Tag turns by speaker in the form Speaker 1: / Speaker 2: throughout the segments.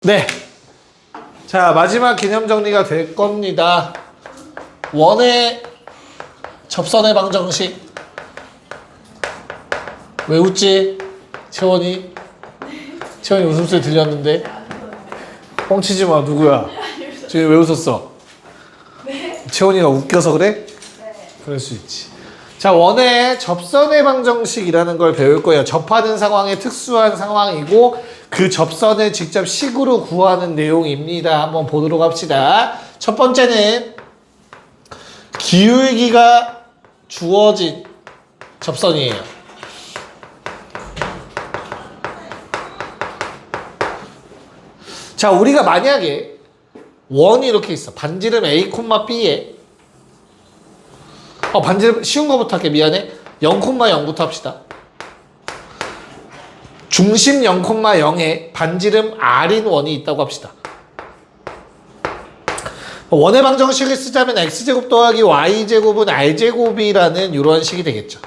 Speaker 1: 네. 자, 마지막 개념 정리가 될 겁니다. 원의 접선의 방정식. 왜 웃지? 채원이? 채원이 웃음소리 들렸는데? 뻥치지 마, 누구야? 지금 왜 웃었어? 채원이가 웃겨서 그래? 그럴 수 있지. 자, 원의 접선의 방정식이라는 걸 배울 거예요. 접하는 상황의 특수한 상황이고 그 접선을 직접 식으로 구하는 내용입니다. 한번 보도록 합시다. 첫 번째는 기울기가 주어진 접선이에요. 자, 우리가 만약에 원이 이렇게 있어. 반지름 A, B에 반지름 쉬운 거부터 할게. 미안해. 0,0부터 합시다. 중심 0,0에 반지름 R인 원이 있다고 합시다. 원의 방정식을 쓰자면 X제곱 더하기 Y제곱은 R제곱이라는 이런 식이 되겠죠.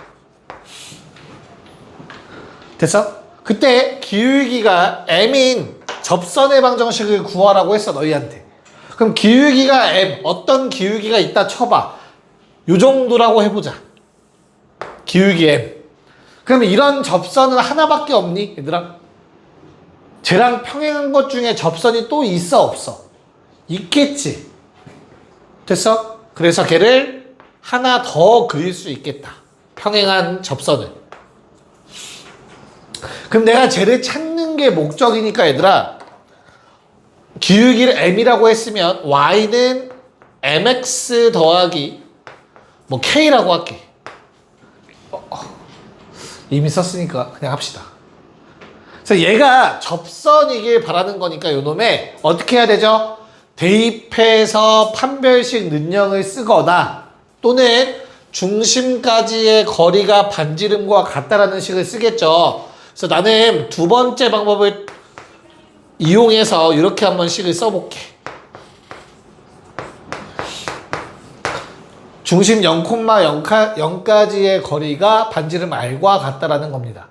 Speaker 1: 됐어? 그때 기울기가 M인 접선의 방정식을 구하라고 했어, 너희한테. 그럼 기울기가 M, 어떤 기울기가 있다 쳐봐. 요 정도라고 해보자. 기울기 M. 그럼 이런 접선은 하나밖에 없니? 얘들아? 쟤랑 평행한 것 중에 접선이 또 있어, 없어? 있겠지. 됐어? 그래서 걔를 하나 더 그릴 수 있겠다. 평행한 접선을. 그럼 내가 쟤를 찾는 게 목적이니까 얘들아, 기울기를 M이라고 했으면 Y는 MX 더하기 K라고 할게. 이미 썼으니까 그냥 합시다. 그래서 얘가 접선이길 바라는 거니까 요놈에 어떻게 해야 되죠? 대입해서 판별식 능력을 쓰거나 또는 중심까지의 거리가 반지름과 같다라는 식을 쓰겠죠. 그래서 나는 두 번째 방법을 이용해서 이렇게 한번 식을 써볼게. 중심 0,0까지의 거리가 반지름 R과 같다라는 겁니다.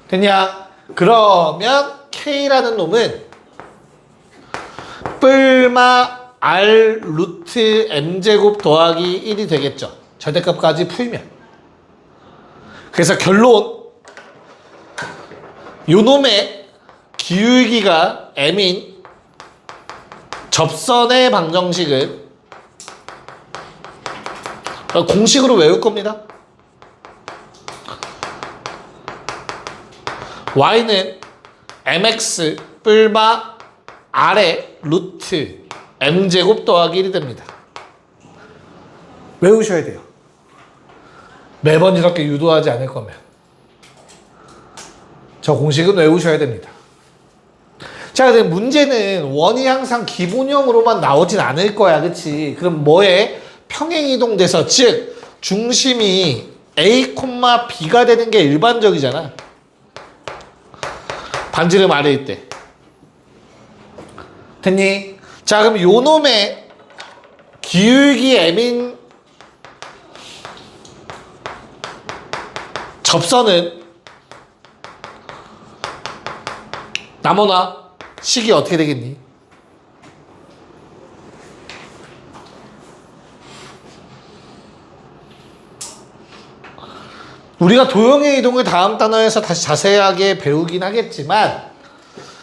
Speaker 1: 됐냐? 그러면 K라는 놈은 뿔마 R 루트 M제곱 더하기 1이 되겠죠. 절대값까지 풀면. 그래서 결론, 요 놈의 기울기가 M인 접선의 방정식은 공식으로 외울 겁니다. Y는 MX 뿔마 R의 루트 M제곱 더하기 1이 됩니다. 외우셔야 돼요. 매번 이렇게 유도하지 않을 거면. 저 공식은 외우셔야 됩니다. 자, 근데 문제는 원이 항상 기본형으로만 나오진 않을 거야. 그치? 그럼 뭐해? 평행이동돼서, 즉 중심이 A, B가 되는 게 일반적이잖아. 반지름 아래일 때. 됐니? 자, 그럼 요 놈의 기울기 M인 접선은 나머나 식이 어떻게 되겠니? 우리가 도형의 이동을 다음 단어에서 다시 자세하게 배우긴 하겠지만,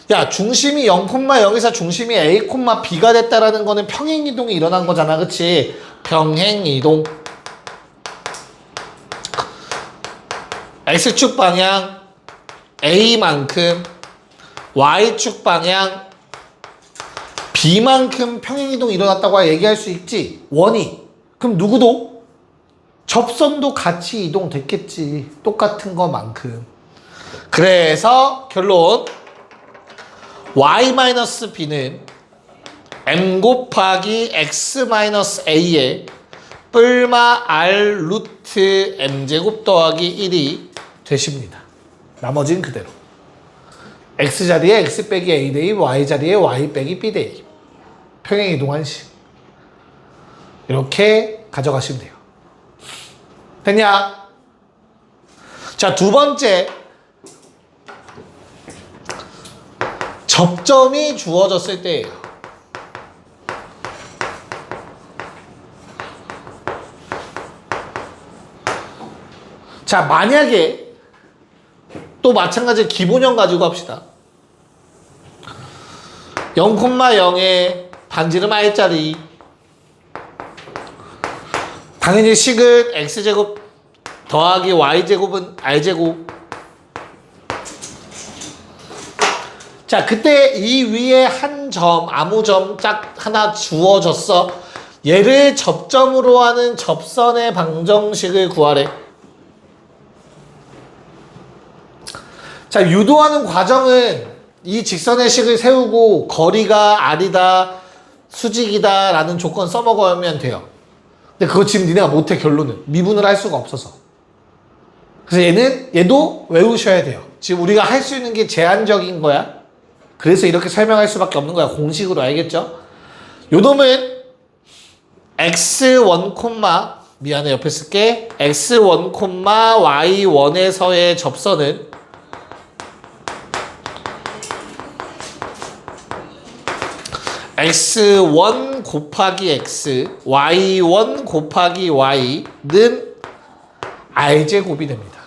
Speaker 1: 야, 중심이 0,0에서 중심이 A, B가 됐다라는 거는 평행이동이 일어난 거잖아. 그치? 평행이동. X축 방향 A만큼, Y축 방향 B만큼 평행이동이 일어났다고 얘기할 수 있지. 원이. 그럼 누구도? 접선도 같이 이동됐겠지. 똑같은 것만큼. 그래서 결론, Y-B는 M 곱하기 X-A의 뿔마 R 루트 M제곱 더하기 1이 되십니다. 나머지는 그대로. X 자리에 X 빼기 A 대입, Y 자리에 Y 빼기 B 대입. 평행이동한 식. 이렇게 가져가시면 돼요. 됐냐? 자, 두 번째. 접점이 주어졌을 때예요. 자, 만약에 또 마찬가지 기본형 가지고 합시다. 0,0에 반지름 r짜리. 당연히 식은 x제곱 더하기 y제곱은 r제곱. 자, 그때 이 위에 한 점, 아무 점 짝 하나 주어졌어. 얘를 접점으로 하는 접선의 방정식을 구하래. 자, 유도하는 과정은 이 직선의 식을 세우고 거리가 r이다, 수직이다 라는 조건 써먹으면 돼요. 근데 그거 지금 니네가 못해. 결론은 미분을 할 수가 없어서. 그래서 얘도 외우셔야 돼요. 지금 우리가 할 수 있는 게 제한적인 거야. 그래서 이렇게 설명할 수밖에 없는 거야. 공식으로. 알겠죠? 요 놈은 x1, 미안해 옆에 쓸게. x1, y1에서의 접선은 x1 곱하기 x, y1 곱하기 y는 r제곱이 됩니다.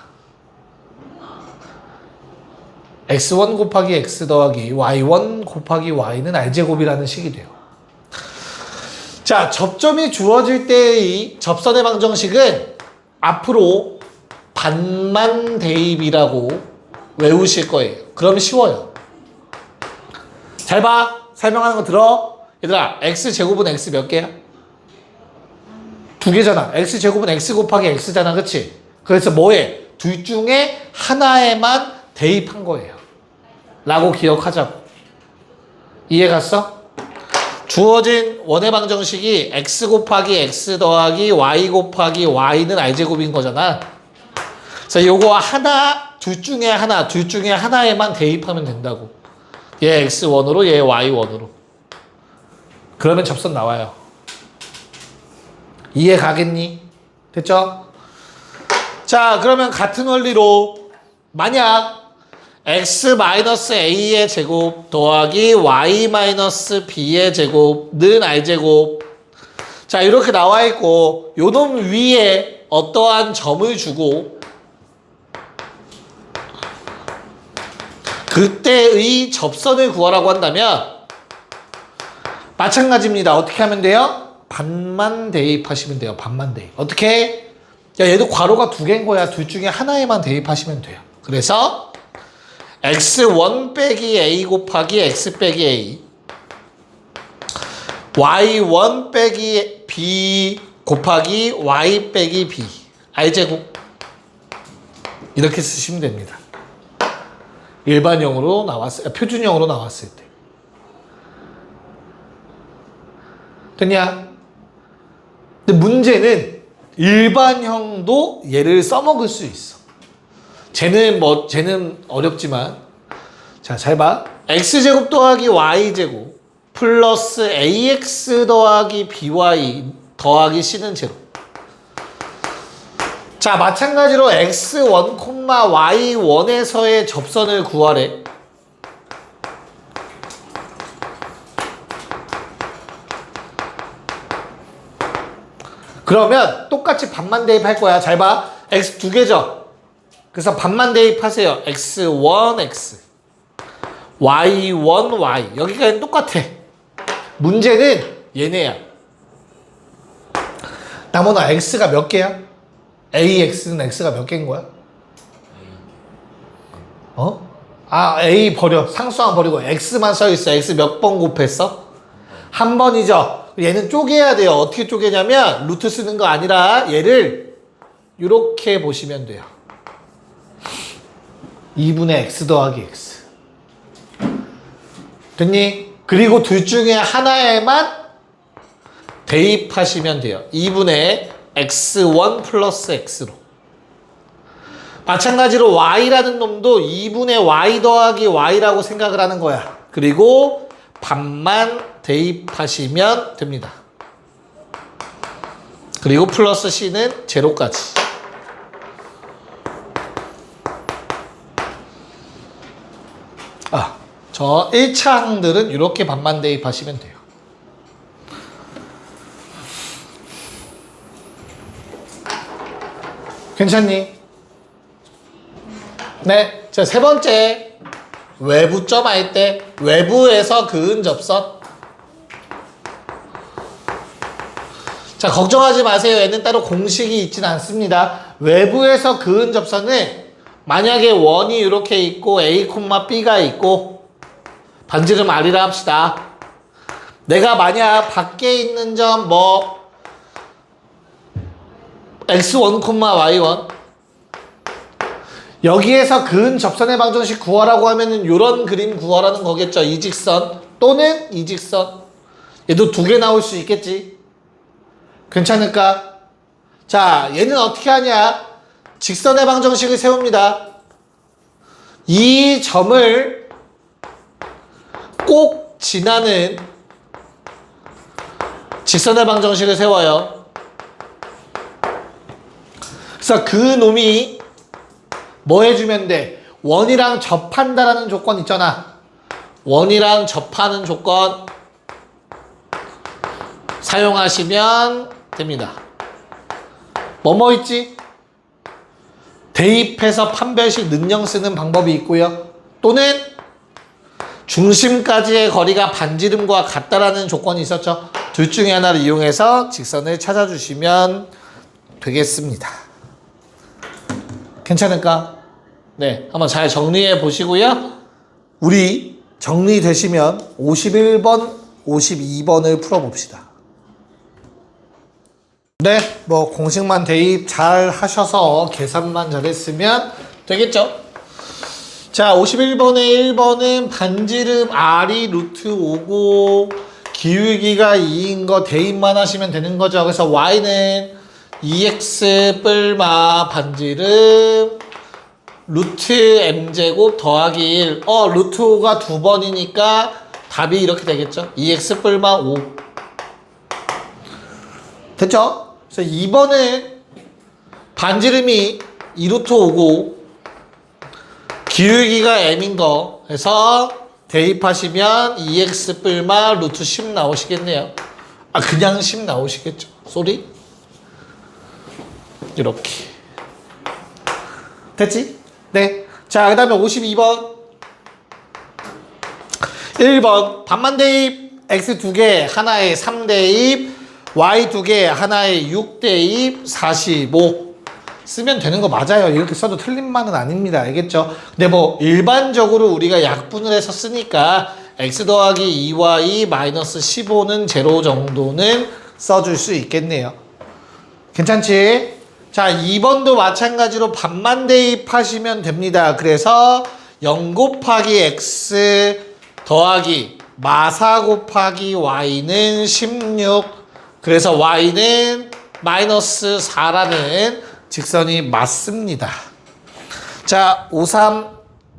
Speaker 1: x1 곱하기 x 더하기 y1 곱하기 y는 r제곱이라는 식이 돼요. 자, 접점이 주어질 때의 접선의 방정식은 앞으로 반만 대입이라고 외우실 거예요. 그럼 쉬워요. 잘 봐. 설명하는 거 들어. 얘들아, x제곱은 x 몇 개야? 2개잖아. x제곱은 x 곱하기 x잖아. 그치? 그래서 뭐해? 둘 중에 하나에만 대입한 거예요. 라고 기억하자고. 이해 갔어? 주어진 원의 방정식이 x 곱하기 x 더하기 y 곱하기 y는 r제곱인 거잖아. 그래서 요거 하나, 둘 중에 하나에만 대입하면 된다고. 얘 x1으로 얘 y1으로. 그러면 접선 나와요. 이해 가겠니? 됐죠? 자, 그러면 같은 원리로 만약 x-a의 제곱 더하기 y-b의 제곱는 r제곱. 자, 이렇게 나와 있고 요 놈 위에 어떠한 점을 주고 그때의 접선을 구하라고 한다면 마찬가지입니다. 어떻게 하면 돼요? 반만 대입하시면 돼요. 반만 대입. 어떻게? 야, 얘도 괄호가 2개인 거야. 둘 중에 하나에만 대입하시면 돼요. 그래서 x1 빼기 a 곱하기 x 빼기 a, y1 빼기 b 곱하기 y 빼기 b, r제곱. 이렇게 쓰시면 됩니다. 일반형으로 나왔을, 표준형으로 나왔을 때. 됐냐? 근데 문제는 일반형도 얘를 써먹을 수 있어. 쟤는 어렵지만. 자, 잘 봐. x제곱 더하기 y제곱 플러스 ax 더하기 by 더하기 c는 제로. 자, 마찬가지로 x1, y1에서의 접선을 구하래. 그러면 똑같이 반만 대입할 거야. 잘 봐. x 2개죠. 그래서 반만 대입하세요. x1, x, y1, y. 여기까지는 똑같아. 문제는 얘네야. 나머나 x가 몇 개야? ax는 x가 몇 개인 거야? 어? 아, a 버려. 상수항 버리고 x만 써있어. x 몇 번 곱했어? 한 번이죠. 얘는 쪼개야 돼요. 어떻게 쪼개냐면 루트 쓰는 거 아니라 얘를 이렇게 보시면 돼요. 2분의 x 더하기 x. 됐니? 그리고 둘 중에 하나에만 대입하시면 돼요. 2분의 x1 플러스 x로. 마찬가지로 y라는 놈도 2분의 y 더하기 y라고 생각을 하는 거야. 그리고 반만 대입하시면 됩니다. 그리고 플러스 c는 제로까지. 아, 저 1차항들은 이렇게 반만 대입하시면 돼요. 괜찮니? 네. 자, 세 번째. 외부점 할 때 외부에서 그은 접선. 자, 걱정하지 마세요. 얘는 따로 공식이 있진 않습니다. 외부에서 그은 접선은 만약에 원이 이렇게 있고 A, B가 있고 반지름 R이라 합시다. 내가 만약 밖에 있는 점 X1, Y1 여기에서 그은 접선의 방정식 구하라고 하면은 요런 그림 구하라는 거겠죠. 이 직선 또는 이 직선. 얘도 두 개 나올 수 있겠지. 괜찮을까? 자, 얘는 어떻게 하냐? 직선의 방정식을 세웁니다. 이 점을 꼭 지나는 직선의 방정식을 세워요. 그래서 그 놈이 뭐 해주면 돼? 원이랑 접한다라는 조건 있잖아. 원이랑 접하는 조건 사용하시면 됩니다. 뭐뭐 있지? 대입해서 판별식 능령 쓰는 방법이 있고요. 또는 중심까지의 거리가 반지름과 같다라는 조건이 있었죠. 둘 중에 하나를 이용해서 직선을 찾아주시면 되겠습니다. 괜찮을까? 네, 한번 잘 정리해 보시고요. 우리 정리되시면 51번, 52번을 풀어봅시다. 네, 공식만 대입 잘 하셔서 계산만 잘했으면 되겠죠? 자, 51번에 1번은 반지름 R이 루트 5고 기울기가 2인 거 대입만 하시면 되는 거죠. 그래서 Y는 2x 뿔마 반지름 루트 m제곱 더하기 1. 루트 5가 두 번이니까 답이 이렇게 되겠죠. 2x 뿔마 5. 됐죠? 그래서 2번은 반지름이 2루트 5고 기울기가 m인 거 해서 대입하시면 2x 뿔마 루트 10 나오시겠네요. 그냥 10 나오시겠죠. 쏘리? 이렇게. 됐지? 네. 자, 그 다음에 52번. 1번. 반만 대입. x 2개, 하나에 3 대입. y 2개, 하나에 6 대입. 45. 쓰면 되는 거 맞아요. 이렇게 써도 틀린 말은 아닙니다. 알겠죠? 근데 일반적으로 우리가 약분을 해서 쓰니까 x 더하기 2y 마이너스 15는 제로 정도는 써줄 수 있겠네요. 괜찮지? 자, 2번도 마찬가지로 반만 대입하시면 됩니다. 그래서 0 곱하기 x 더하기 마사 곱하기 y는 16. 그래서 y는 마이너스 4라는 직선이 맞습니다. 자, 53,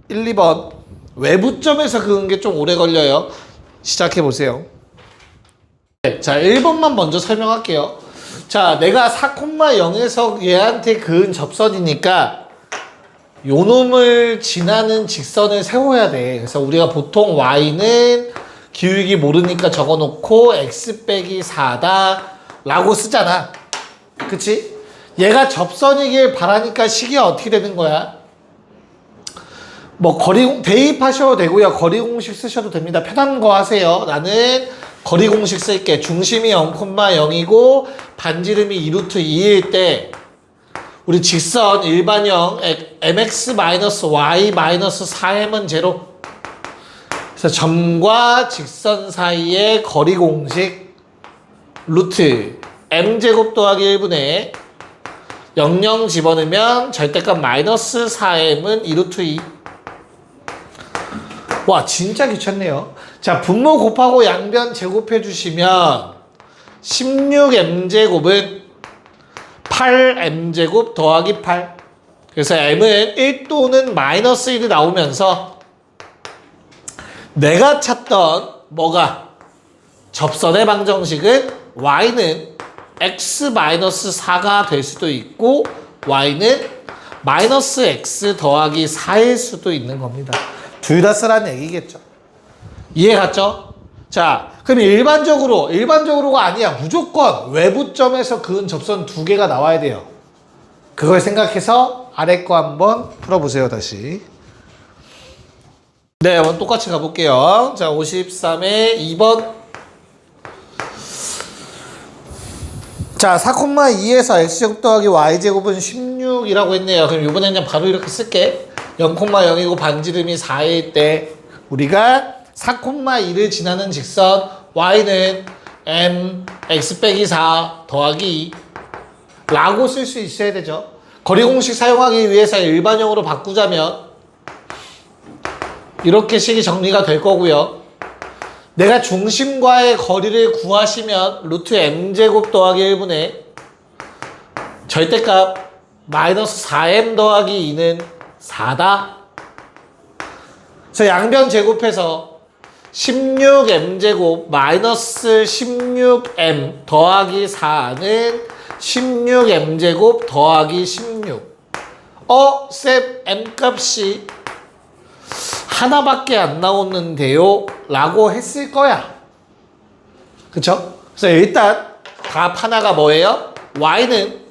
Speaker 1: 1, 2번. 외부점에서 그은 게 좀 오래 걸려요. 시작해 보세요. 네, 자, 1번만 먼저 설명할게요. 자, 내가 4,0에서 얘한테 그은 접선이니까 요 놈을 지나는 직선을 세워야 돼. 그래서 우리가 보통 y는 기울기 모르니까 적어놓고 x 빼기 4다 라고 쓰잖아. 그치? 얘가 접선이길 바라니까 식이 어떻게 되는 거야? 대입하셔도 되고요. 거리 공식 쓰셔도 됩니다. 편한 거 하세요. 나는 거리 공식 쓸게. 중심이 0,0이고 반지름이 2루트 2일 때 우리 직선 일반형 mx-y-4m은 제로. 그래서 점과 직선 사이의 거리 공식 루트 m제곱 더하기 1분의 00 집어넣으면 절대값 마이너스 4m은 2루트 2. 와, 진짜 귀찮네요. 자, 분모 곱하고 양변 제곱해 주시면 16m제곱은 8m제곱 더하기 8. 그래서 m은 1 또는 마이너스 1이 나오면서 내가 찾던 접선의 방정식은 y는 x-4가 될 수도 있고 y는 마이너스 x 더하기 4일 수도 있는 겁니다. 둘 다 쓰라는 얘기겠죠. 이해 갔죠? 자, 그럼 일반적으로가 아니야. 무조건 외부점에서 그은 접선 두 개가 나와야 돼요. 그걸 생각해서 아래 거 한번 풀어보세요, 다시. 네, 한번 똑같이 가볼게요. 자, 53의 2번. 자, 4,2에서 x제곱 더하기 y제곱은 16이라고 했네요. 그럼 이번에는 그냥 바로 이렇게 쓸게. 0,0이고 반지름이 4일 때 우리가 4,2를 지나는 직선 y는 mx 빼기 4 더하기 2 라고 쓸 수 있어야 되죠. 거리 공식 사용하기 위해서 일반형으로 바꾸자면 이렇게 식이 정리가 될 거고요. 내가 중심과의 거리를 구하시면 루트 m제곱 더하기 1분의 절대값 마이너스 4m 더하기 2는 4다. 그래서 양변 제곱해서 16m제곱 마이너스 16m 더하기 4는 16m제곱 더하기 16. 쌤 m값이 하나밖에 안 나오는데요 라고 했을 거야. 그쵸? 그래서 일단 답 하나가 뭐예요? y는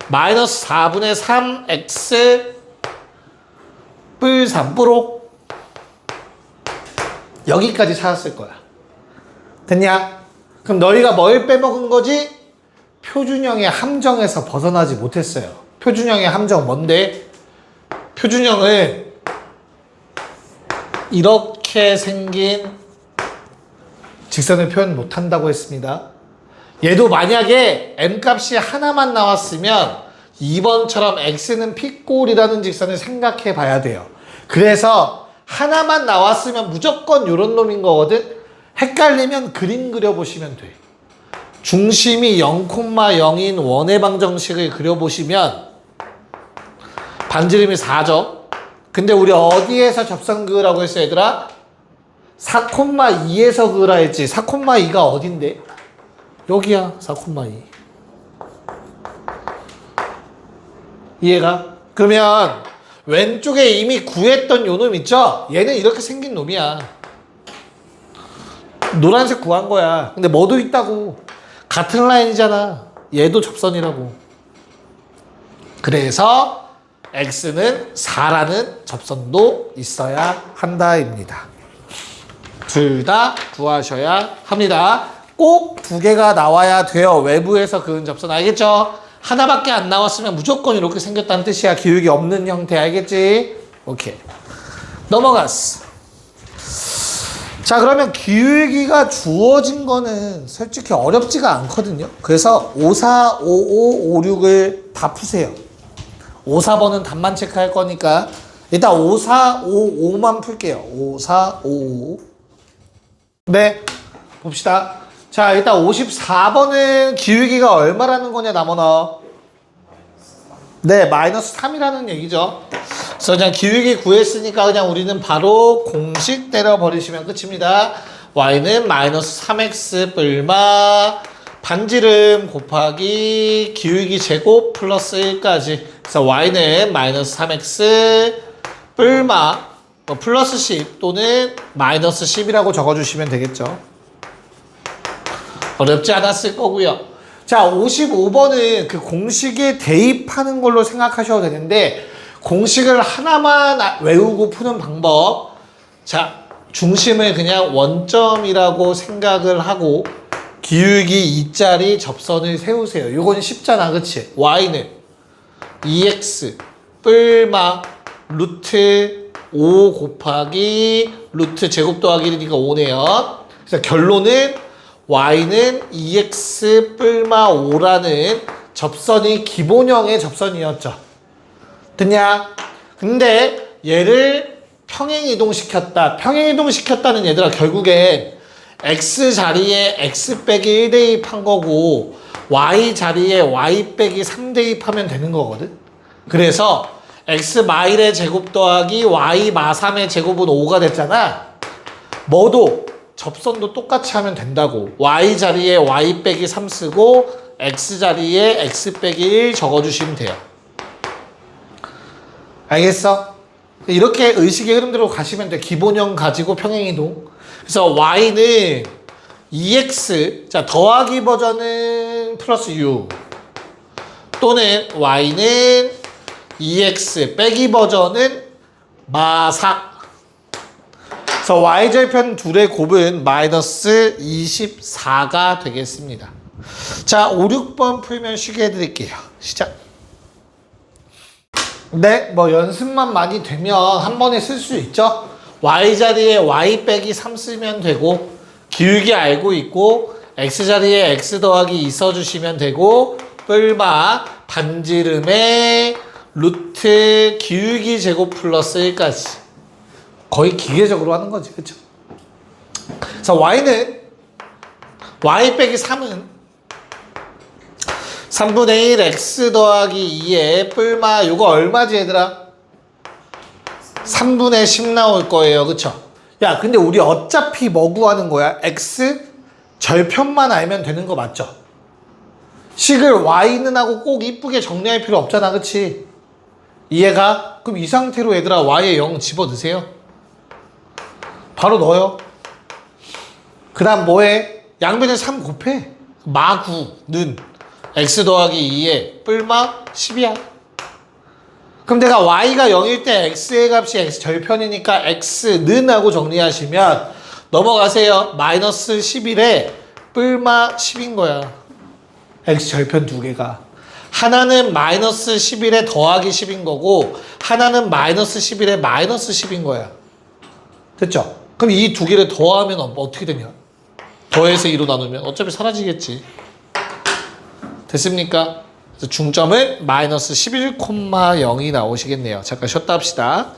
Speaker 1: 마이너스 4분의 3x 뿔 3으로 여기까지 찾았을 거야. 됐냐? 그럼 너희가 뭘 빼먹은 거지? 표준형의 함정에서 벗어나지 못했어요. 표준형의 함정 뭔데? 표준형을 이렇게 생긴 직선을 표현 못한다고 했습니다. 얘도 만약에 m값이 하나만 나왔으면 2번처럼 x는 피꼴이라는 직선을 생각해 봐야 돼요. 그래서 하나만 나왔으면 무조건 이런 놈인 거거든. 헷갈리면 그림 그려보시면 돼. 중심이 0,0인 원의 방정식을 그려보시면 반지름이 4죠. 근데 우리 어디에서 접선 그으라고 했어 얘들아? 4,2에서 그으라 했지. 4,2가 어딘데? 여기야 4,2. 이해가? 그러면 왼쪽에 이미 구했던 요 놈 있죠? 얘는 이렇게 생긴 놈이야. 노란색 구한 거야. 근데 뭐도 있다고. 같은 라인이잖아. 얘도 접선이라고. 그래서 x는 4라는 접선도 있어야 한다입니다. 둘 다 구하셔야 합니다. 꼭 두 개가 나와야 돼요. 외부에서 그은 접선 알겠죠? 하나밖에 안 나왔으면 무조건 이렇게 생겼다는 뜻이야. 기울기 없는 형태 알겠지? 오케이. 넘어갔어. 자, 그러면 기울기가 주어진 거는 솔직히 어렵지가 않거든요. 그래서 5, 4, 5, 5, 5, 6을 다 푸세요. 5, 4번은 답만 체크할 거니까 일단 5, 4, 5, 5만 풀게요. 5, 4, 5, 5. 네, 봅시다. 자, 일단 54번은 기울기가 얼마라는 거냐, 남원아? 네, 마이너스 3이라는 얘기죠. 그래서 그냥 기울기 구했으니까 그냥 우리는 바로 공식 때려버리시면 끝입니다. y는 마이너스 3x 뿔마 반지름 곱하기 기울기 제곱 플러스 1까지. 그래서 y는 마이너스 3x 뿔마 플러스 10 또는 마이너스 10이라고 적어주시면 되겠죠. 어렵지 않았을 거고요. 자, 55번은 그 공식에 대입하는 걸로 생각하셔도 되는데 공식을 하나만 외우고 푸는 방법. 자, 중심을 그냥 원점이라고 생각을 하고 기울기 2짜리 접선을 세우세요. 요건 쉽잖아, 그치? y는 2x 뿔마 루트 5 곱하기 루트 제곱 더하기 1이니까 5네요. 그래서 결론은 y는 2x 뿔마 5라는 접선이 기본형의 접선이었죠. 됐냐? 근데 얘를 평행이동시켰다. 평행이동시켰다는 얘들아 결국엔 x 자리에 x 빼기 1 대입한 거고 y 자리에 y 빼기 3 대입하면 되는 거거든. 그래서 x 마일의 제곱 더하기 y 마 3의 제곱은 5가 됐잖아. 뭐도 접선도 똑같이 하면 된다고. y 자리에 y 빼기 3 쓰고 x 자리에 x 빼기 1 적어주시면 돼요. 알겠어? 이렇게 의식의 흐름대로 가시면 돼. 기본형 가지고 평행이동. 그래서 y는 2x, 자, 더하기 버전은 플러스 u, 또는 y는 2x 빼기 버전은 마사. 그래서 y절편 둘의 곱은 마이너스 24가 되겠습니다. 자, 5, 6번 풀면 쉬게 해드릴게요. 시작. 네, 뭐 연습만 많이 되면 한 번에 쓸 수 있죠. y 자리에 y 빼기 3 쓰면 되고, 기울기 알고 있고, x 자리에 x 더하기 2 써주시면 되고, 뿔마 반지름에 루트 기울기 제곱 플러스 1까지 거의 기계적으로 하는 거지, 그쵸? 그래서 y는 y 빼기 3은 3분의 1 x 더하기 2에 뿔마 요거 얼마지 얘들아? 3분의 10 나올 거예요, 그쵸? 야, 근데 우리 어차피 뭐 구하는 거야? x 절편만 알면 되는 거 맞죠? 식을 y는 하고 꼭 이쁘게 정리할 필요 없잖아, 그치? 이해가? 그럼 이 상태로 얘들아 y에 0 집어넣으세요. 바로 넣어요. 그 다음 뭐해? 양변에 3 곱해. 마구는 x 더하기 2에 뿔마 10이야. 그럼 내가 y가 0일 때 x의 값이 x 절편이니까 x는 하고 정리하시면 넘어가세요. 마이너스 11에 뿔마 10인 거야. x 절편 두 개가. 하나는 마이너스 11에 더하기 10인 거고, 하나는 마이너스 11에 마이너스 10인 거야. 됐죠? 그럼 이 두 개를 더하면 어떻게 되냐? 더해서 2로 나누면 어차피 사라지겠지. 됐습니까? 그래서 중점은 마이너스 11,0이 나오시겠네요. 잠깐 쉬었다 합시다.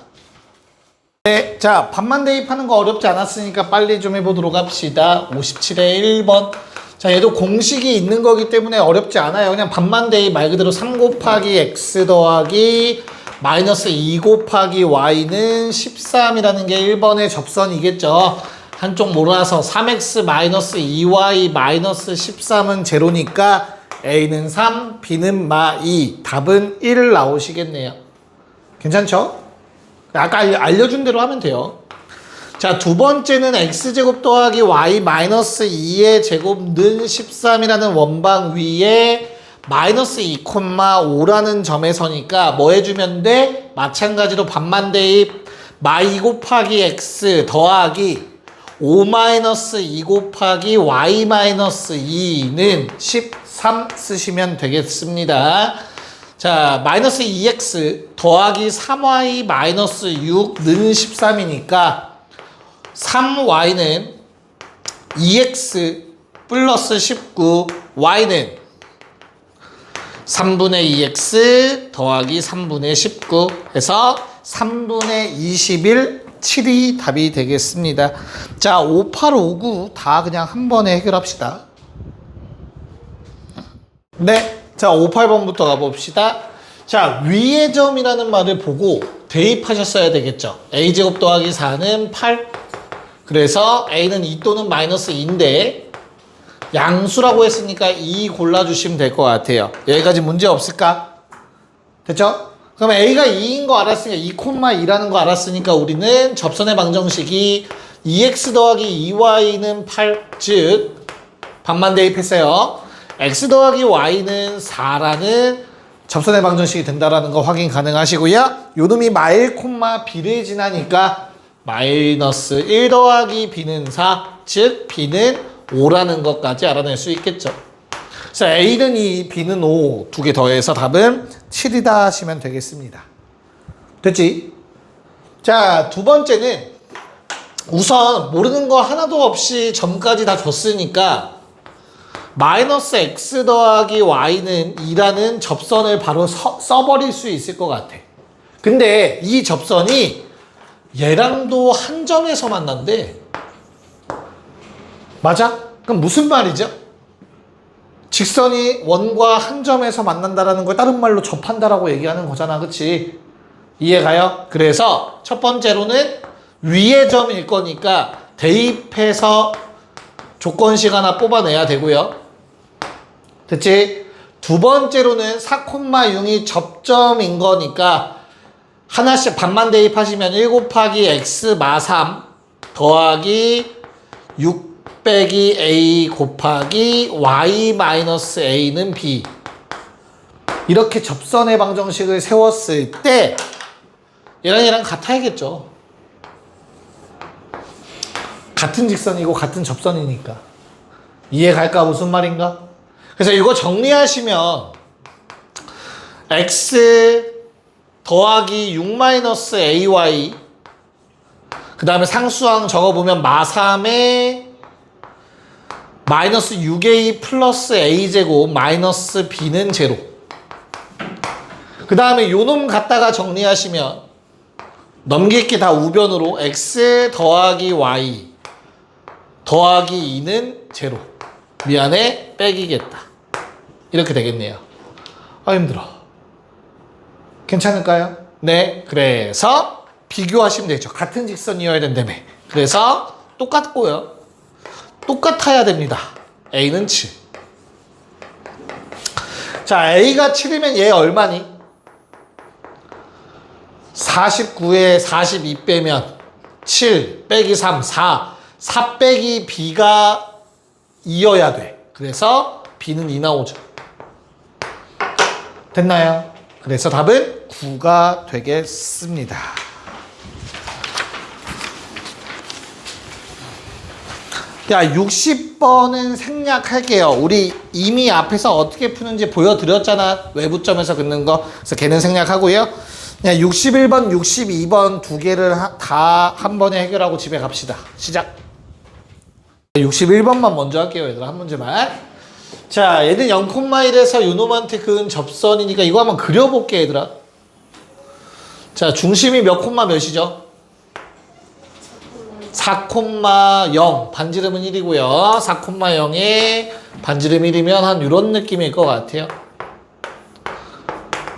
Speaker 1: 네, 자, 반만 대입하는 거 어렵지 않았으니까 빨리 좀 해보도록 합시다. 57의 1번. 자, 얘도 공식이 있는 거기 때문에 어렵지 않아요. 그냥 반만 대입 말 그대로 3 곱하기 x 더하기 마이너스 2 곱하기 y는 13이라는 게 1번의 접선이겠죠. 한쪽 몰아서 3x 마이너스 2y 마이너스 13은 제로니까 a는 3, b는 마 2, 답은 1 나오시겠네요. 괜찮죠? 아까 알려준 대로 하면 돼요. 자, 두 번째는 x제곱 더하기 y 마이너스 2의 제곱는 13이라는 원방 위에 마이너스 2,5라는 점에서니까 뭐 해주면 돼? 마찬가지로 반만 대입 마2 곱하기 x 더하기 5 마이너스 2 곱하기 y 마이너스 2는 13 쓰시면 되겠습니다. 자, 마이너스 2x 더하기 3y 마이너스 6는 13이니까 3y는 2x 플러스 19, y는 3분의 2x 더하기 3분의 19 해서 3분의 21, 7이 답이 되겠습니다. 자, 5, 8, 5, 9 다 그냥 한 번에 해결합시다. 네, 자, 5, 8번부터 가봅시다. 자, 위의 점이라는 말을 보고 대입하셨어야 되겠죠. a제곱 더하기 4는 8. 그래서 a는 2 또는 마이너스 2인데 양수라고 했으니까 2 골라주시면 될 것 같아요. 여기까지 문제 없을까? 됐죠? 그럼 a가 2인 거 알았으니까 2,2라는 거 알았으니까 우리는 접선의 방정식이 2x 더하기 2y는 8, 즉 반만 대입했어요. x 더하기 y는 4라는 접선의 방정식이 된다라는 거 확인 가능하시고요. 요 놈이 마일 콤마 b를 지나니까 마이너스 1 더하기 b는 4, 즉 b는 5라는 것까지 알아낼 수 있겠죠. 그래서 a는 2, b는 5 두 개 더해서 답은 7이다 하시면 되겠습니다. 됐지? 자, 두 번째는 우선 모르는 거 하나도 없이 점까지 다 줬으니까 마이너스 x 더하기 y는 2라는 접선을 바로 써버릴 수 있을 것 같아. 근데 이 접선이 얘랑도 한 점에서 만난대. 맞아? 그럼 무슨 말이죠? 직선이 원과 한 점에서 만난다라는 걸 다른 말로 접한다라고 얘기하는 거잖아, 그치? 이해가요? 그래서 첫 번째로는 위의 점일 거니까 대입해서 조건식 하나 뽑아내야 되고요. 됐지? 두 번째로는 4,6이 접점인 거니까 하나씩 반만 대입하시면 1 곱하기 x 마 3 더하기 6 빼기 a 곱하기 y 마이너스 a는 b. 이렇게 접선의 방정식을 세웠을 때 얘랑 같아야겠죠. 같은 직선이고 같은 접선이니까. 이해 갈까? 무슨 말인가? 그래서 이거 정리하시면 x 더하기 6-ay 그 다음에 상수항 적어보면 마3에 마이너스 6a 플러스 a제곱 마이너스 b는 제로. 그 다음에 요놈 갖다가 정리하시면 넘길 게 다 우변으로 x 더하기 y 더하기 2는 제로. 미안해 빼기겠다. 이렇게 되겠네요. 아 힘들어. 괜찮을까요? 네. 그래서 비교하시면 되죠. 같은 직선이어야 된다며. 그래서 똑같고요. 똑같아야 됩니다. a는 7. 자, a가 7이면 얘 얼마니? 49에 42 빼면 7 빼기 3, 4. 4 빼기 b가 2여야 돼. 그래서 b는 2 나오죠. 됐나요? 그래서 답은 9가 되겠습니다. 야, 60번은 생략할게요. 우리 이미 앞에서 어떻게 푸는지 보여드렸잖아. 외부점에서 긋는 거. 그래서 걔는 생략하고요. 그냥 61번, 62번 두 개를 다 한 번에 해결하고 집에 갑시다. 시작. 61번만 먼저 할게요, 얘들아. 한 문제만. 자, 얘는 0,1에서 요놈한테 그은 접선이니까 이거 한번 그려볼게, 얘들아. 자, 중심이 몇 콤마 몇이죠? 4,0. 반지름은 1이고요. 4,0에 반지름 1이면 한 이런 느낌일 것 같아요.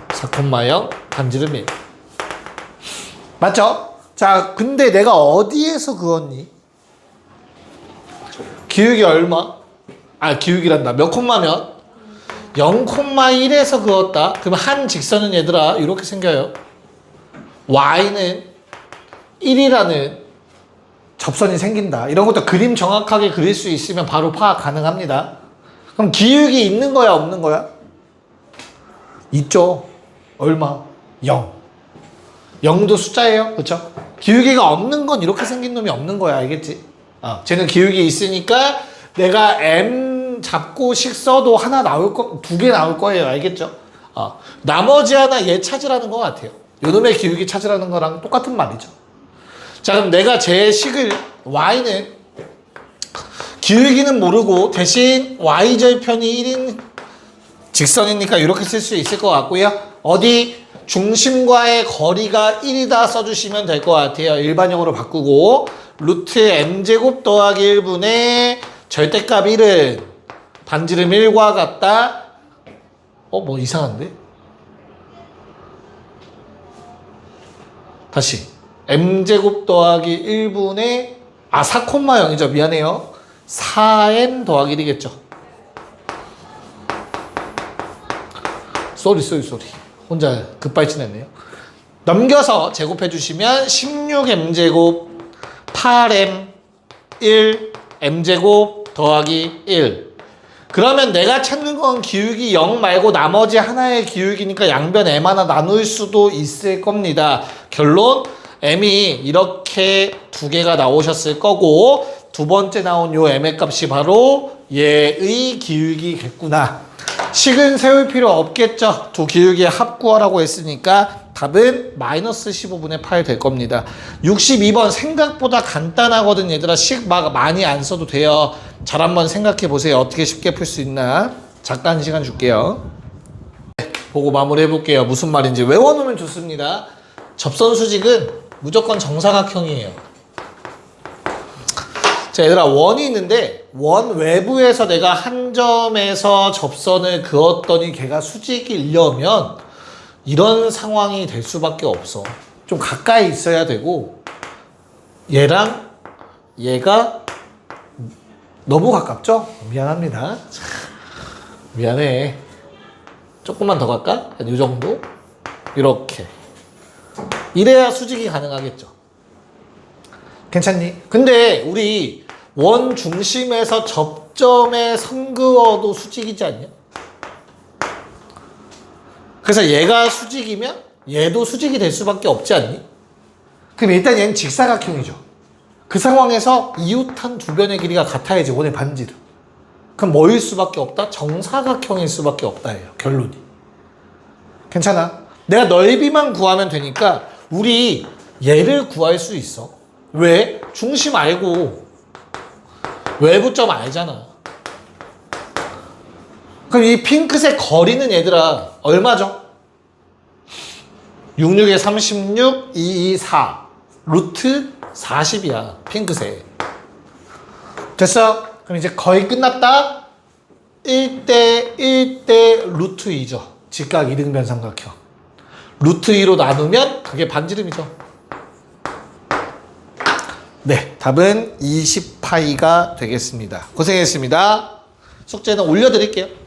Speaker 1: 4,0, 반지름 1. 맞죠? 자, 근데 내가 어디에서 그었니? 기울기 얼마? 아, 기울기란다. 몇 콤마면? 0,1에서 그었다. 그럼 한 직선은 얘들아 이렇게 생겨요. y는 1이라는 접선이 생긴다. 이런 것도 그림 정확하게 그릴 수 있으면 바로 파악 가능합니다. 그럼 기울기 있는 거야, 없는 거야? 있죠. 얼마? 0. 0도 숫자예요. 그쵸? 기울기가 없는 건 이렇게 생긴 놈이 없는 거야. 알겠지? 쟤는 기울기 있으니까 내가 m 잡고 식 써도 하나 나올 거, 2개 나올 거예요. 알겠죠? 나머지 하나 얘 찾으라는 것 같아요. 요놈의 기울기 찾으라는 거랑 똑같은 말이죠. 자, 그럼 내가 제 식을 y는 기울기는 모르고 대신 y절편이 1인 직선이니까 이렇게 쓸 수 있을 것 같고요. 어디 중심과의 거리가 1이다 써주시면 될 것 같아요. 일반형으로 바꾸고 루트 m제곱 더하기 1분의 절대값 1은 반지름 1과 같다. 뭐 이상한데? 다시 m제곱 더하기 1분의 4,0이죠. 미안해요. 4m 더하기 1이겠죠. 쏘리. 혼자 급발진했네요. 넘겨서 제곱해 주시면 16m제곱 8m 1 m제곱 더하기 1. 그러면 내가 찾는 건 기울기 0 말고 나머지 하나의 기울기니까 양변 m 하나 나눌 수도 있을 겁니다. 결론 m이 이렇게 두 개가 나오셨을 거고 두 번째 나온 요 m의 값이 바로 얘의 기울기겠구나. 식은 세울 필요 없겠죠. 두 기울기의 합 구하라고 했으니까 답은 마이너스 15분의 8 될 겁니다. 62번 생각보다 간단하거든 얘들아. 식 막 많이 안 써도 돼요. 잘 한번 생각해 보세요. 어떻게 쉽게 풀 수 있나. 잠깐 시간 줄게요. 보고 마무리해 볼게요. 무슨 말인지 외워놓으면 좋습니다. 접선 수직은 무조건 정사각형이에요. 자, 얘들아, 원이 있는데 원 외부에서 내가 한 점에서 접선을 그었더니 걔가 수직이려면 이런 상황이 될 수밖에 없어. 좀 가까이 있어야 되고 얘랑 얘가 너무 가깝죠? 미안합니다. 미안해. 조금만 더 갈까? 한 이 정도? 이렇게. 이래야 수직이 가능하겠죠. 괜찮니? 근데 우리 원 중심에서 접점에 선 그어도 수직이지 않냐? 그래서 얘가 수직이면 얘도 수직이 될 수밖에 없지 않니? 그럼 일단 얘는 직사각형이죠. 그 상황에서 이웃한 두 변의 길이가 같아야지 원의 반지름. 그럼 뭐일 수밖에 없다? 정사각형일 수밖에 없다예요. 결론이. 괜찮아? 내가 넓이만 구하면 되니까 우리 얘를 구할 수 있어. 왜? 중심 알고 외부점 알잖아. 그럼 이 핑크색 거리는 얘들아 얼마죠? 66에 36, 224 루트 40이야 핑크색. 됐어? 그럼 이제 거의 끝났다. 1대 1대 루트 2죠. 직각 이등변 삼각형. 루트 2로 나누면 그게 반지름이죠. 네, 답은 20파이가 되겠습니다. 고생했습니다. 숙제는 올려드릴게요.